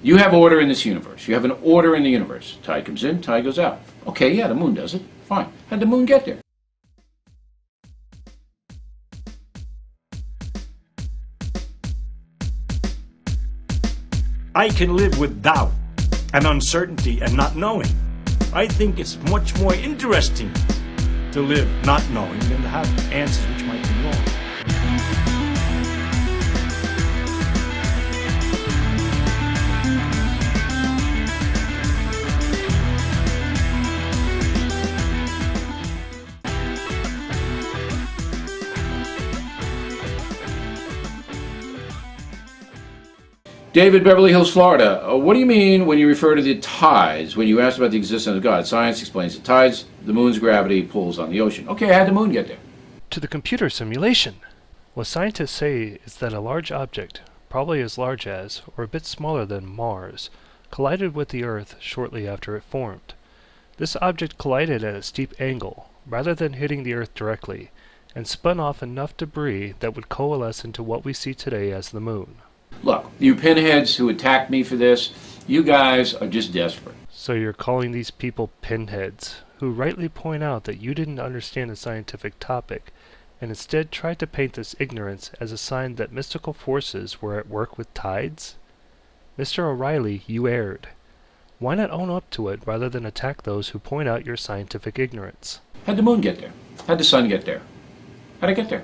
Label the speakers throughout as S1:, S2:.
S1: You have order in this universe. You have an order in the universe. Tide comes in, tide goes out. Okay, yeah, the moon does it. Fine. How'd the moon get there?
S2: I can live with doubt and uncertainty and not knowing. I think it's much more interesting to live not knowing than to have answers which might be wrong.
S1: David, Beverly Hills, Florida. What do you mean when you refer to the tides when you asked about the existence of God? Science explains the tides, the moon's gravity pulls on the ocean. Okay, how'd the moon get there?
S3: To the computer simulation. What scientists say is that a large object, probably as large as, or a bit smaller than Mars, collided with the Earth shortly after it formed. This object collided at a steep angle, rather than hitting the Earth directly, and spun off enough debris that would coalesce into what we see today as the moon.
S1: Look, you pinheads who attacked me for this, you guys are just desperate.
S3: So you're calling these people pinheads, who rightly point out that you didn't understand the scientific topic, and instead tried to paint this ignorance as a sign that mystical forces were at work with tides? Mr. O'Reilly, you erred. Why not own up to it rather than attack those who point out your scientific ignorance?
S1: How'd the moon get there? How'd the sun get there? How'd it get there?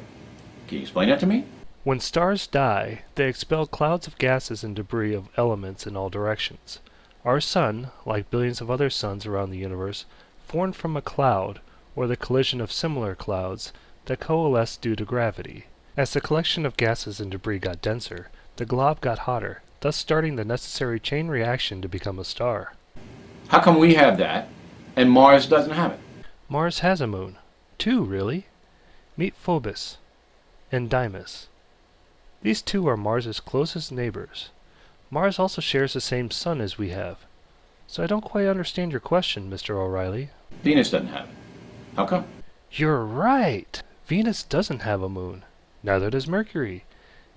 S1: Can you explain that to me?
S3: When stars die, they expel clouds of gases and debris of elements in all directions. Our sun, like billions of other suns around the universe, formed from a cloud, or the collision of similar clouds, that coalesced due to gravity. As the collection of gases and debris got denser, the glob got hotter, thus starting the necessary chain reaction to become a star.
S1: How come we have that, and Mars doesn't have it?
S3: Mars has a moon. 2, really. Meet Phobos and Deimos. These two are Mars's closest neighbors. Mars also shares the same sun as we have. So I don't quite understand your question, Mr. O'Reilly.
S1: Venus doesn't have it. How come?
S3: You're right! Venus doesn't have a moon. Neither does Mercury.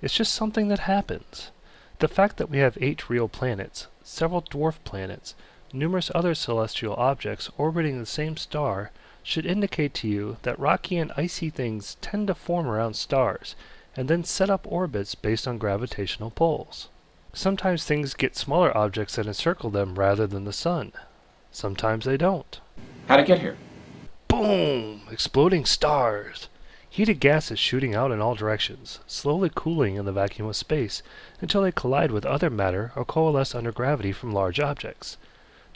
S3: It's just something that happens. The fact that we have 8 real planets, several dwarf planets, numerous other celestial objects orbiting the same star should indicate to you that rocky and icy things tend to form around stars, and then set up orbits based on gravitational pulls. Sometimes things get smaller objects that encircle them rather than the sun. Sometimes they don't.
S1: How'd it get here?
S3: Boom! Exploding stars! Heated gases shooting out in all directions, slowly cooling in the vacuum of space until they collide with other matter or coalesce under gravity from large objects.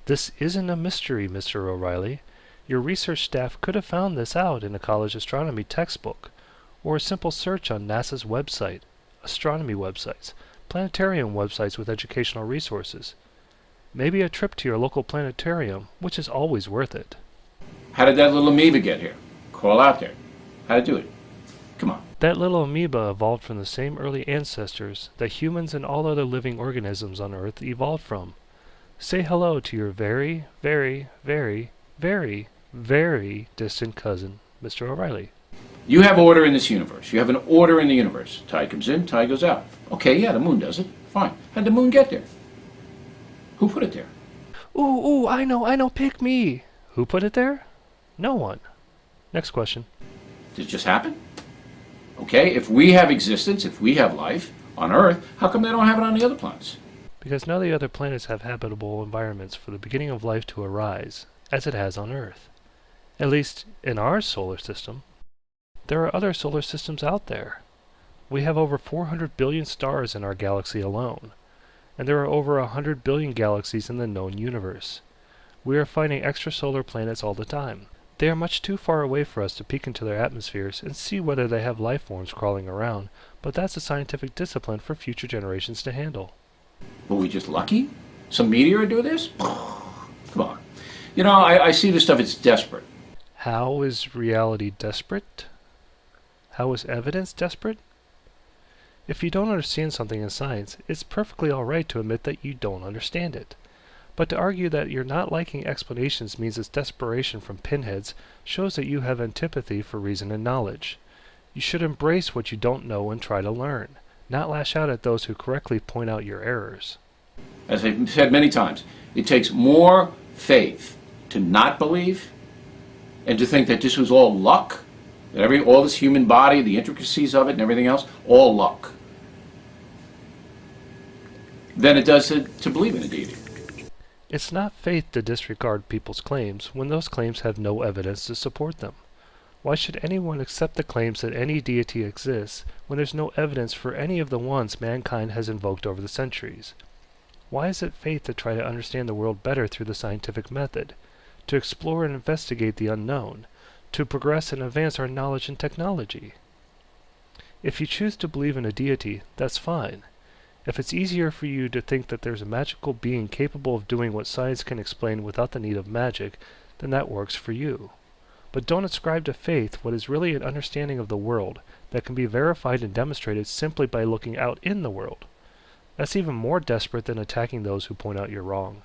S3: This isn't a mystery, Mr. O'Reilly. Your research staff could have found this out in a college astronomy textbook, or a simple search on NASA's website, astronomy websites, planetarium websites with educational resources. Maybe a trip to your local planetarium, which is always worth it.
S1: How did that little amoeba get here? Crawl out there. How'd it do it? Come on.
S3: That little amoeba evolved from the same early ancestors that humans and all other living organisms on Earth evolved from. Say hello to your very, very, very, very, very distant cousin, Mr. O'Reilly.
S1: You have order in this universe. You have an order in the universe. Tide comes in, tide goes out. Okay, yeah, the moon does it. Fine. How'd the moon get there? Who put it there?
S3: Ooh, I know, pick me! Who put it there? No one. Next question.
S1: Did it just happen? Okay, if we have existence, if we have life on Earth, how come they don't have it on the other planets?
S3: Because none of the other planets have habitable environments for the beginning of life to arise, as it has on Earth. At least, in our solar system. There are other solar systems out there. We have over 400 billion stars in our galaxy alone, and there are over 100 billion galaxies in the known universe. We are finding extrasolar planets all the time. They are much too far away for us to peek into their atmospheres and see whether they have life forms crawling around, but that's a scientific discipline for future generations to handle.
S1: Were we just lucky? Some meteor do this? Come on. You know, I see this stuff, it's desperate.
S3: How is reality desperate? How is evidence desperate? If you don't understand something in science, it's perfectly all right to admit that you don't understand it. But to argue that you're not liking explanations means it's desperation from pinheads shows that you have antipathy for reason and knowledge. You should embrace what you don't know and try to learn, not lash out at those who correctly point out your errors.
S1: As I've said many times, it takes more faith to not believe and to think that this was all luck, that all this human body, the intricacies of it and everything else, all luck, than it does to believe in a deity.
S3: It's not faith to disregard people's claims when those claims have no evidence to support them. Why should anyone accept the claims that any deity exists when there's no evidence for any of the ones mankind has invoked over the centuries? Why is it faith to try to understand the world better through the scientific method, to explore and investigate the unknown, to progress and advance our knowledge and technology? If you choose to believe in a deity, that's fine. If it's easier for you to think that there's a magical being capable of doing what science can explain without the need of magic, then that works for you. But don't ascribe to faith what is really an understanding of the world that can be verified and demonstrated simply by looking out in the world. That's even more desperate than attacking those who point out you're wrong.